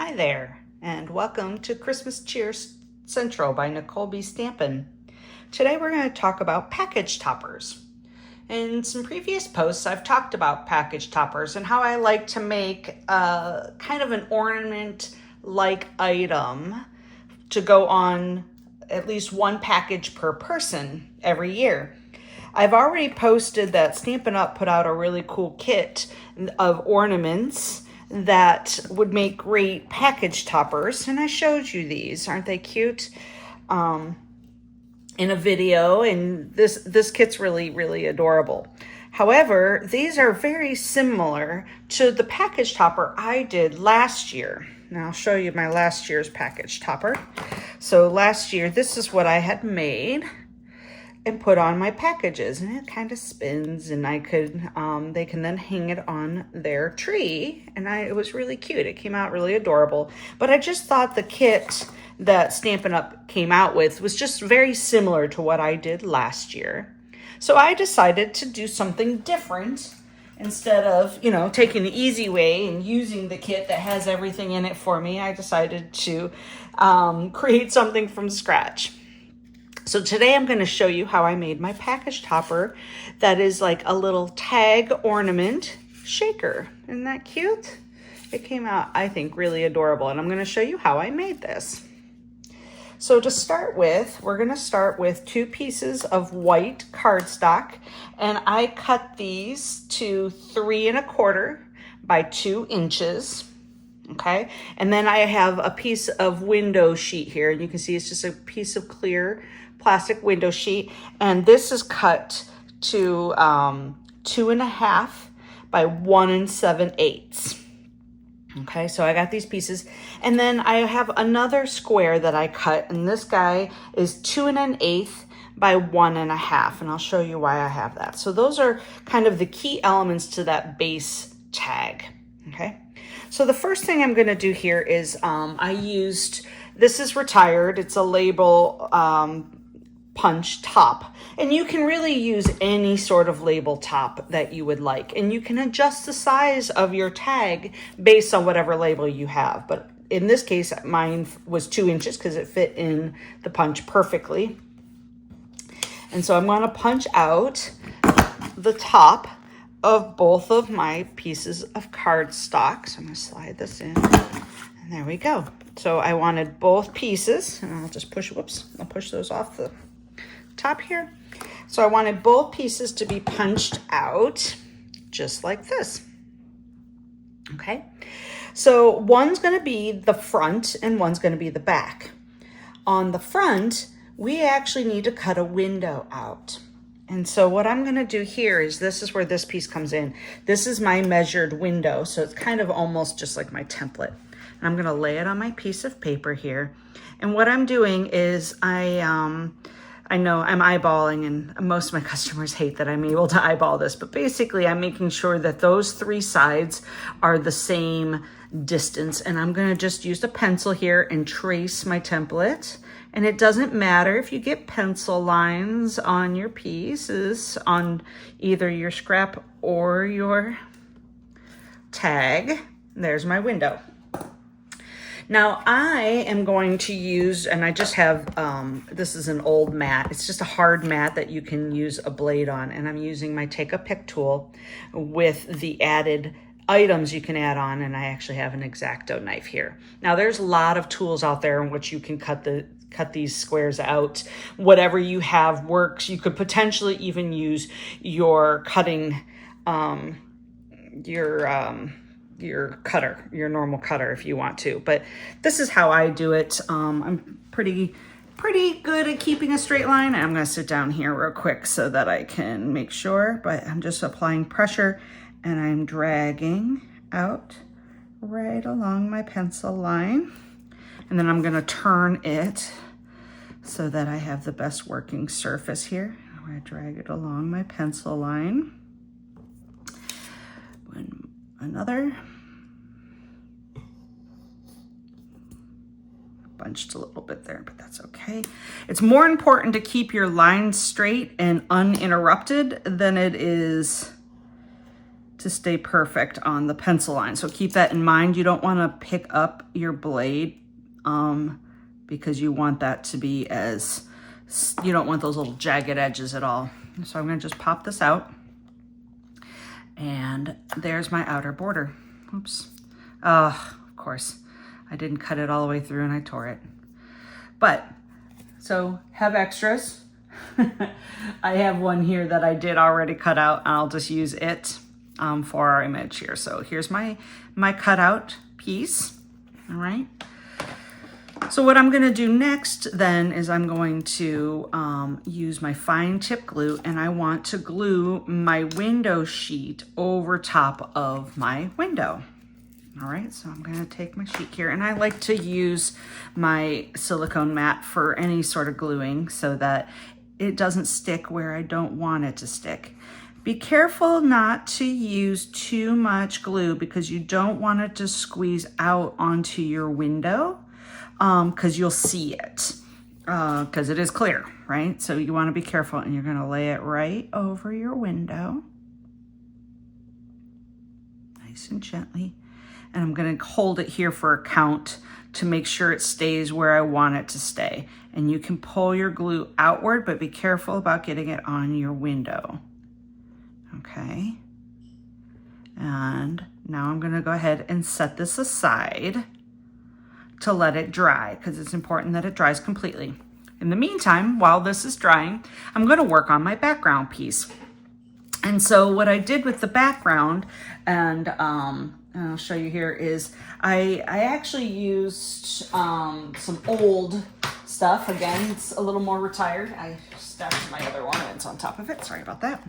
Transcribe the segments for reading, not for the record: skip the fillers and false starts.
Hi there, and welcome to Christmas Cheer Central by Nicole B. Stampin'. Today we're going to talk about package toppers. In some previous posts, I've talked about package toppers and how I like to make kind of an ornament-like item to go on at least one package per person every year. I've already posted that Stampin' Up! Put out a really cool kit of ornaments that would make great package toppers, and I showed you these. Aren't they cute? In a video, and this kit's really adorable. However, these are very similar to the package topper I did last year. Now I'll show you my last year's package topper. So last year, this is what I had made and put on my packages, and it kind of spins, and I could they can then hang it on their tree, and it was really cute. It came out really adorable. But I just thought the kit that Stampin' Up! Came out with was just very similar to what I did last year. So I decided to do something different. Instead of, taking the easy way and using the kit that has everything in it for me, I decided to create something from scratch. So today I'm going to show you how I made my package topper that is like a little tag ornament shaker. Isn't that cute? It came out, I think, really adorable, and I'm going to show you how I made this. So to start with, we're going to start with 2 pieces of white cardstock, and I cut these to 3 1/4 by 2 inches. Okay, and then I have a piece of window sheet here, and you can see it's just a piece of clear plastic window sheet, and this is cut to 2 1/2 by 1 7/8. Okay, so I got these pieces, and then I have another square that I cut, and this guy is 2 1/8 by 1 1/2, and I'll show you why I have that. So those are kind of the key elements to that base tag. Okay, so the first thing I'm going to do here is this is retired. It's a label punch top, and you can really use any sort of label top that you would like, and you can adjust the size of your tag based on whatever label you have. But in this case, mine was 2 inches because it fit in the punch perfectly. And so I'm going to punch out the top of both of my pieces of cardstock. So I'm going to slide this in, and there we go. So I wanted both pieces, and I'll just push those off the top here. So I wanted both pieces to be punched out just like this. Okay, so one's going to be the front and one's going to be the back. On the front, we actually need to cut a window out. And so what I'm going to do here is, this is where this piece comes in. This is my measured window, so it's kind of almost just like my template. And I'm going to lay it on my piece of paper here. And what I'm doing is I know I'm eyeballing, and most of my customers hate that I'm able to eyeball this, but basically I'm making sure that those 3 sides are the same distance, and I'm going to just use a pencil here and trace my template. And it doesn't matter if you get pencil lines on your pieces, on either your scrap or your tag. There's my window. Now I am going to use, and I just have, this is an old mat. It's just a hard mat that you can use a blade on. And I'm using my Take a Pick tool with the added items you can add on. And I actually have an X-Acto knife here. Now there's a lot of tools out there in which you can cut these squares out. Whatever you have works. You could potentially even use your cutting, your cutter, your normal cutter if you want to, but this is how I do it. I'm pretty good at keeping a straight line. I'm going to sit down here real quick so that I can make sure, but I'm just applying pressure and I'm dragging out right along my pencil line, and then I'm going to turn it so that I have the best working surface here. I'm going to drag it along my pencil line. Another. Bunched a little bit there, but that's okay. It's more important to keep your lines straight and uninterrupted than it is to stay perfect on the pencil line. So keep that in mind. You don't want to pick up your blade because you want that to be as, you don't want those little jagged edges at all. So I'm going to just pop this out. And there's my outer border. Oops. Of course, I didn't cut it all the way through and I tore it. But, so have extras. I have one here that I did already cut out, and I'll just use it for our image here. So here's my cutout piece, all right? So what I'm gonna do next then is I'm going to use my fine tip glue, and I want to glue my window sheet over top of my window. All right, so I'm gonna take my sheet here, and I like to use my silicone mat for any sort of gluing so that it doesn't stick where I don't want it to stick. Be careful not to use too much glue because you don't want it to squeeze out onto your window because you'll see it because it is clear, right? So you want to be careful, and you're gonna lay it right over your window, nice and gently. And I'm gonna hold it here for a count to make sure it stays where I want it to stay. And you can pull your glue outward, but be careful about getting it on your window. Okay. And now I'm gonna go ahead and set this aside to let it dry because it's important that it dries completely. In the meantime, while this is drying, I'm gonna work on my background piece. And so what I did with the background, and I'll show you here, is I actually used some old stuff. Again, it's a little more retired. I stacked my other ornaments on top of it. Sorry about that.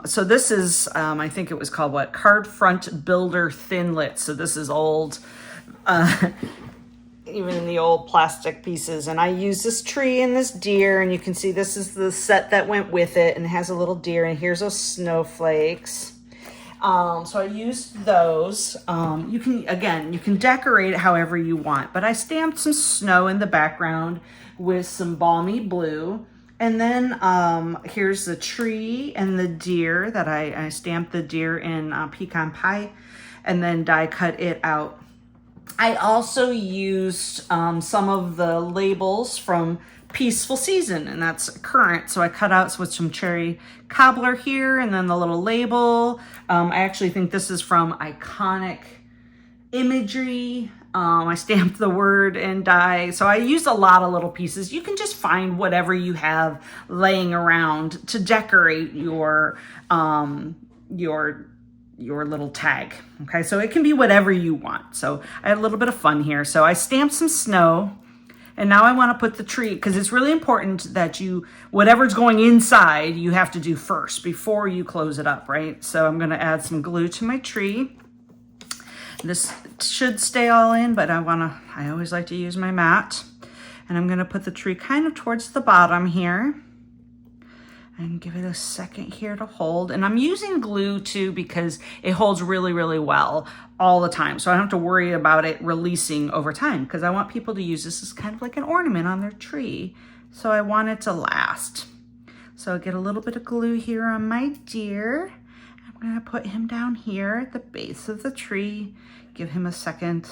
So this is, I think it was called what? Card Front Builder Thinlit. So this is old, even in the old plastic pieces. And I use this tree and this deer, and you can see this is the set that went with it, and it has a little deer, and here's those snowflakes. So I used those. You can decorate it however you want, but I stamped some snow in the background with some balmy blue. And then here's the tree and the deer that I stamped the deer in pecan pie and then die cut it out. I also used some of the labels from Peaceful Season, and that's current. So I cut out with some cherry cobbler here, and then the little label. I actually think this is from Iconic Imagery. I stamped the word and die. So I used a lot of little pieces. You can just find whatever you have laying around to decorate your little tag. Okay, so it can be whatever you want. So I had a little bit of fun here. So I stamped some snow, and now I want to put the tree, because it's really important that whatever's going inside, you have to do first before you close it up, right? So I'm going to add some glue to my tree. This should stay all in, but I always like to use my mat. And I'm going to put the tree kind of towards the bottom here. And give it a second here to hold. And I'm using glue too because it holds really, really well all the time. So I don't have to worry about it releasing over time, because I want people to use this as kind of like an ornament on their tree. So I want it to last. So I'll get a little bit of glue here on my deer. I'm gonna put him down here at the base of the tree. Give him a second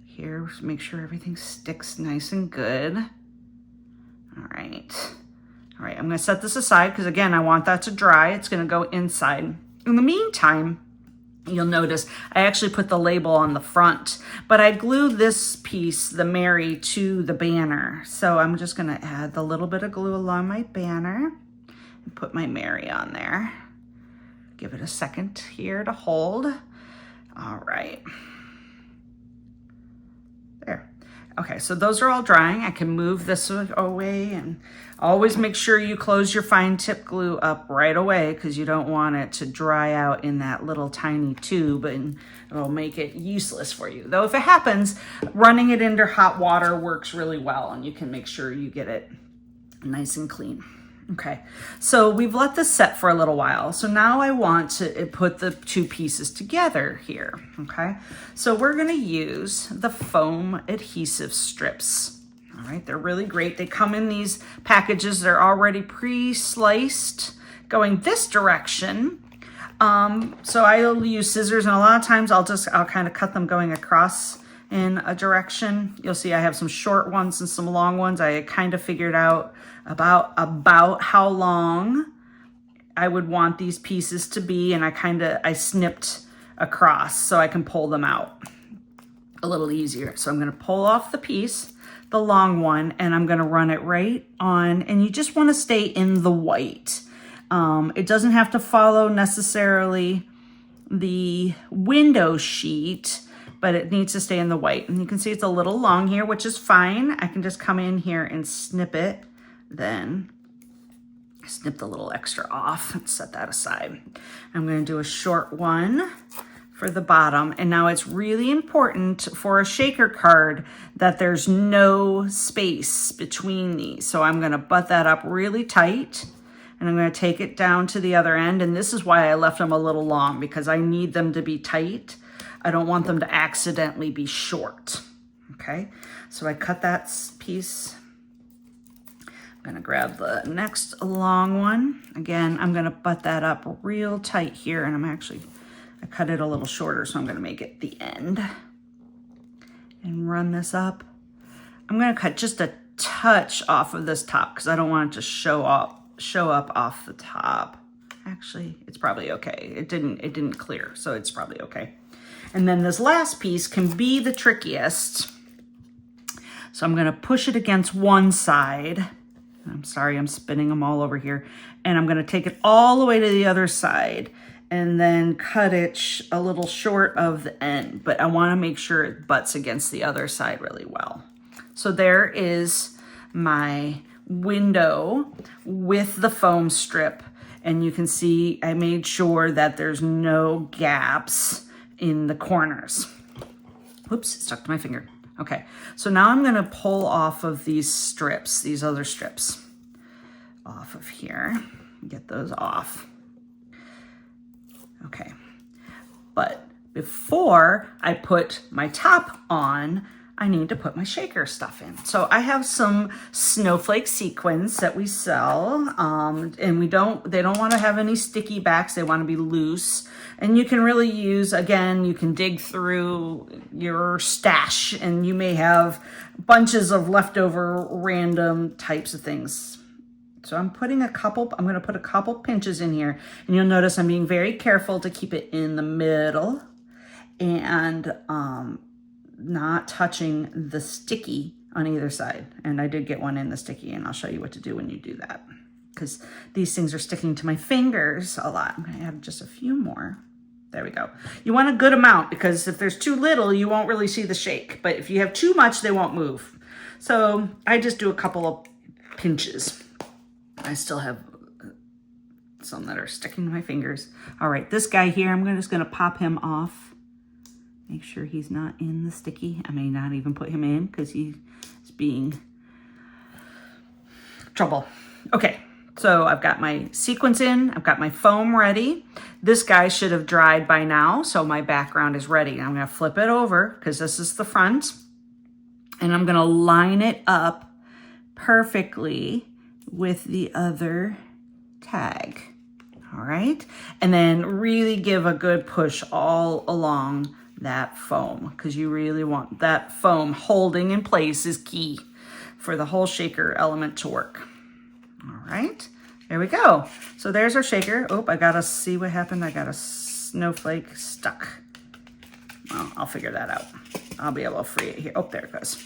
here, make sure everything sticks nice and good. All right. All right, I'm gonna set this aside because again, I want that to dry. It's gonna go inside. In the meantime, you'll notice I actually put the label on the front, but I glued this piece, the Mary, to the banner. So I'm just gonna add the little bit of glue along my banner and put my Mary on there. Give it a second here to hold. All right. There. Okay, so those are all drying. I can move this away, and always make sure you close your fine tip glue up right away because you don't want it to dry out in that little tiny tube and it'll make it useless for you. Though if it happens, running it into hot water works really well, and you can make sure you get it nice and clean. Okay, so we've let this set for a little while. So now I want to put the two pieces together here, okay? So we're gonna use the foam adhesive strips. All right, they're really great. They come in these packages. They're already pre-sliced going this direction. So I'll use scissors, and a lot of times I'll kind of cut them going across in a direction. You'll see I have some short ones and some long ones. I kind of figured out about how long I would want these pieces to be, and I snipped across so I can pull them out a little easier. So I'm going to pull off the piece, the long one, and I'm going to run it right on, and you just want to stay in the white. It doesn't have to follow necessarily the window sheet, but it needs to stay in the white. And you can see it's a little long here, which is fine. I can just come in here and snip it, then snip the little extra off and set that aside. I'm going to do a short one for the bottom. And now it's really important for a shaker card that there's no space between these. So I'm going to butt that up really tight, and I'm going to take it down to the other end. And this is why I left them a little long, because I need them to be tight. I don't want them to accidentally be short. Okay, so I cut that piece. I'm going to grab the next long one. Again, I'm going to butt that up real tight here, and I cut it a little shorter, so I'm going to make it the end and run this up. I'm going to cut just a touch off of this top because I don't want it to show up off the top. Actually, it's probably okay. It didn't clear, so it's probably okay. And then this last piece can be the trickiest. So I'm going to push it against one side. I'm sorry, I'm spinning them all over here. And I'm going to take it all the way to the other side and then cut it a little short of the end. But I want to make sure it butts against the other side really well. So there is my window with the foam strip. And you can see I made sure that there's no gaps in the corners. Whoops, it stuck to my finger. Okay, so now I'm going to pull off of these strips, these other strips off of here. Get those off. Okay, but before I put my top on, I need to put my shaker stuff in. So I have some snowflake sequins that we sell, and they don't want to have any sticky backs. They want to be loose. And you can really use, again, you can dig through your stash and you may have bunches of leftover random types of things. So I'm going to put a couple pinches in here, and you'll notice I'm being very careful to keep it in the middle and not touching the sticky on either side. And I did get one in the sticky, and I'll show you what to do when you do that, because these things are sticking to my fingers a lot. I'm going to add just a few more. There we go. You want a good amount, because if there's too little, you won't really see the shake. But if you have too much, they won't move. So I just do a couple of pinches. I still have some that are sticking to my fingers. All right, this guy here, I'm just going to pop him off. Make sure he's not in the sticky. I may not even put him in because he's being trouble. Okay, so I've got my sequins in. I've got my foam ready. This guy should have dried by now, so my background is ready. I'm going to flip it over because this is the front. And I'm going to line it up perfectly with the other tag. All right, and then really give a good push all along that foam, because you really want that foam holding in place is key for the whole shaker element to work. All right, there we go. So there's our shaker. Oh, I gotta see what happened. I got a snowflake stuck. Well, I'll figure that out. I'll be able to free it here. Oh, there it goes.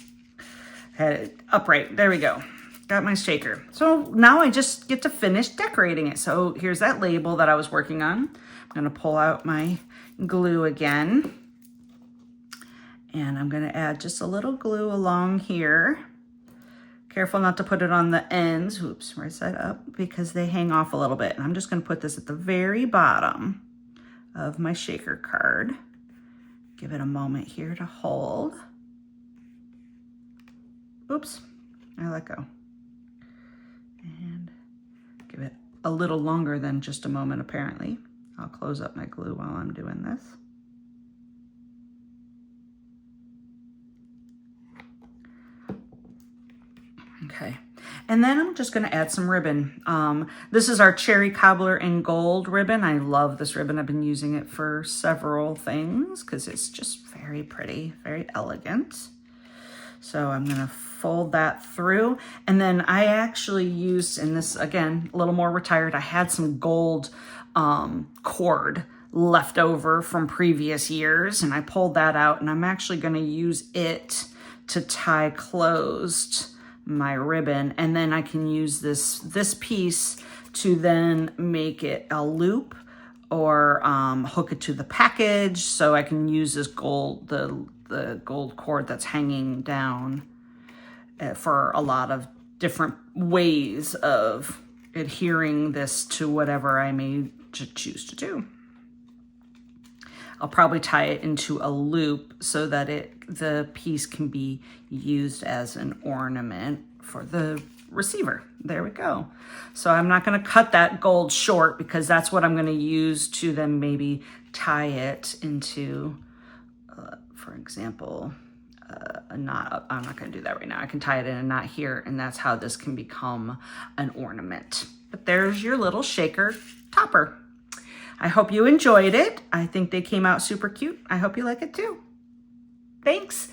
Had it upright. There we go. Got my shaker. So now I just get to finish decorating it. So here's that label that I was working on. I'm gonna pull out my glue again. And I'm gonna add just a little glue along here. Careful not to put it on the ends. Oops, right side up, because they hang off a little bit. And I'm just gonna put this at the very bottom of my shaker card. Give it a moment here to hold. Oops, I let go. And give it a little longer than just a moment, apparently. I'll close up my glue while I'm doing this. Okay, And then I'm just going to add some ribbon. This is our Cherry Cobbler in Gold ribbon. I love this ribbon. I've been using it for several things because it's just very pretty, very elegant. So I'm going to fold that through. And then I actually used, and this again, a little more retired, I had some gold cord left over from previous years, and I pulled that out, and I'm actually going to use it to tie closed my ribbon, and then I can use this piece to then make it a loop or hook it to the package, so I can use this gold, the gold cord that's hanging down for a lot of different ways of adhering this to whatever I may choose to do. I'll probably tie it into a loop so that the piece can be used as an ornament for the receiver. There we go. So I'm not going to cut that gold short because that's what I'm going to use to then maybe tie it into, for example, a knot. I'm not going to do that right now. I can tie it in a knot here, and that's how this can become an ornament. But there's your little shaker topper. I hope you enjoyed it. I think they came out super cute. I hope you like it too. Thanks.